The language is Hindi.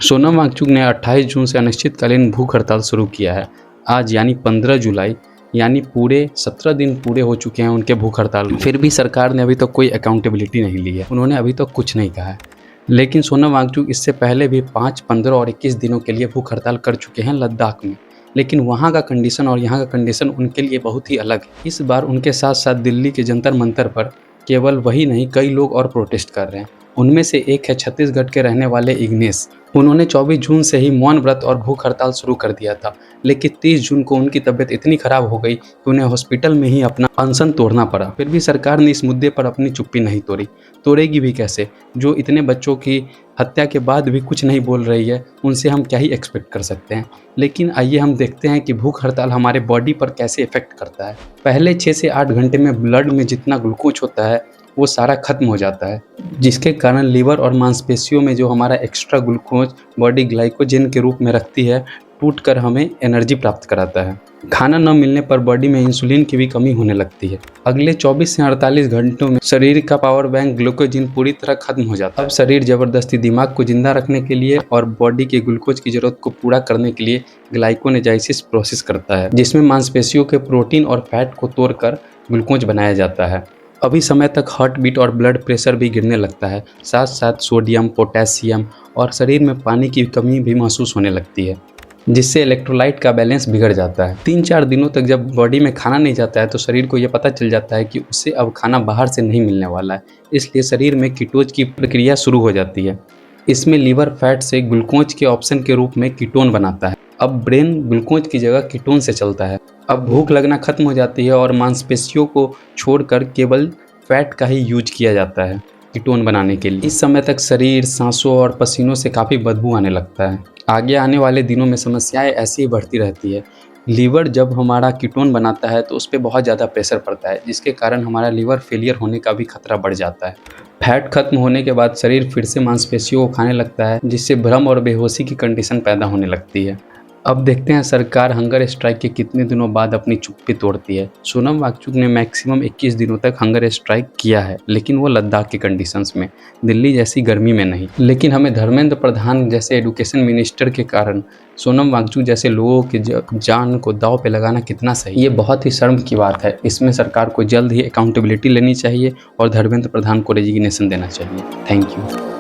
सोनम वांगचुक ने 28 जून से अनिश्चितकालीन भूख हड़ताल शुरू किया है। आज यानी 15 जुलाई यानी पूरे 17 दिन पूरे हो चुके हैं उनके भूख हड़ताल में। फिर भी सरकार ने अभी तक कोई अकाउंटेबिलिटी नहीं ली है। उन्होंने अभी तक कुछ नहीं कहा है। लेकिन सोनम वांगचुक इससे पहले भी 5, 15 और 21 दिनों के लिए भूख हड़ताल कर चुके हैं लद्दाख में। लेकिन वहाँ का कंडीशन और यहाँ का कंडीशन उनके लिए बहुत ही अलग है। इस बार उनके साथ साथ दिल्ली के जंतर मंतर पर केवल वही नहीं, कई लोग और प्रोटेस्ट कर रहे हैं। उनमें से एक है छत्तीसगढ़ के रहने वाले इग्नेश। उन्होंने 24 जून से ही मौन व्रत और भूख हड़ताल शुरू कर दिया था। लेकिन 30 जून को उनकी तबीयत इतनी खराब हो गई कि उन्हें हॉस्पिटल में ही अपना अनशन तोड़ना पड़ा। फिर भी सरकार ने इस मुद्दे पर अपनी चुप्पी नहीं तोड़ी। तोड़ेगी भी कैसे? जो इतने बच्चों की हत्या के बाद भी कुछ नहीं बोल रही है, उनसे हम क्या ही एक्सपेक्ट कर सकते हैं। लेकिन आइए हम देखते हैं कि भूख हड़ताल हमारे बॉडी पर कैसे इफेक्ट करता है। पहले 6 से 8 घंटे में ब्लड में जितना ग्लूकोज होता है वो सारा खत्म हो जाता है, जिसके कारण लीवर और मांसपेशियों में जो हमारा एक्स्ट्रा ग्लूकोज बॉडी ग्लाइकोजन के रूप में रखती है, टूटकर हमें एनर्जी प्राप्त कराता है। खाना न मिलने पर बॉडी में इंसुलिन की भी कमी होने लगती है। अगले 24 से 48 घंटों में शरीर का पावर बैंक ग्लूकोजिन पूरी तरह खत्म हो जाता है। अब शरीर जबरदस्ती दिमाग को जिंदा रखने के लिए और बॉडी के ग्लूकोज की जरूरत को पूरा करने के लिए ग्लाइकोनेजाइसिस प्रोसेस करता है, जिसमें मांसपेशियों के प्रोटीन और फैट को तोड़कर ग्लूकोज बनाया जाता है। अभी समय तक हार्ट बीट और ब्लड प्रेशर भी गिरने लगता है। साथ साथ सोडियम, पोटेशियम और शरीर में पानी की कमी भी महसूस होने लगती है, जिससे इलेक्ट्रोलाइट का बैलेंस बिगड़ जाता है। 3-4 दिनों तक जब बॉडी में खाना नहीं जाता है तो शरीर को यह पता चल जाता है कि उसे अब खाना बाहर से नहीं मिलने वाला है। इसलिए शरीर में कीटोज की प्रक्रिया शुरू हो जाती है। इसमें लीवर फैट से ग्लूकोज के ऑप्शन के रूप में कीटोन बनाता है। अब ब्रेन ग्लूकोज की जगह कीटोन से चलता है। अब भूख लगना खत्म हो जाती है और मांसपेशियों को छोड़कर केवल फैट का ही यूज किया जाता है कीटोन बनाने के लिए। इस समय तक शरीर, सांसों और पसीनों से काफ़ी बदबू आने लगता है। आगे आने वाले दिनों में समस्याएं ऐसी ही बढ़ती रहती है। लीवर जब हमारा कीटोन बनाता है तो उस पर बहुत ज़्यादा प्रेशर पड़ता है, जिसके कारण हमारा लीवर फेलियर होने का भी खतरा बढ़ जाता है। फैट खत्म होने के बाद शरीर फिर से मांसपेशियों को खाने लगता है, जिससे भ्रम और बेहोशी की कंडीशन पैदा होने लगती है। अब देखते हैं सरकार हंगर स्ट्राइक के कितने दिनों बाद अपनी चुप्पी तोड़ती है। सोनम वांगचुक ने मैक्सिमम 21 दिनों तक हंगर स्ट्राइक किया है, लेकिन वो लद्दाख के कंडीशंस में, दिल्ली जैसी गर्मी में नहीं। लेकिन हमें धर्मेंद्र प्रधान जैसे एजुकेशन मिनिस्टर के कारण सोनम वांगचुक जैसे लोगों की जान को दांव पे लगाना कितना सही, ये बहुत ही शर्म की बात है। इसमें सरकार को जल्द ही अकाउंटेबिलिटी लेनी चाहिए और धर्मेंद्र प्रधान को रेजिग्नेशन देना चाहिए। Thank you.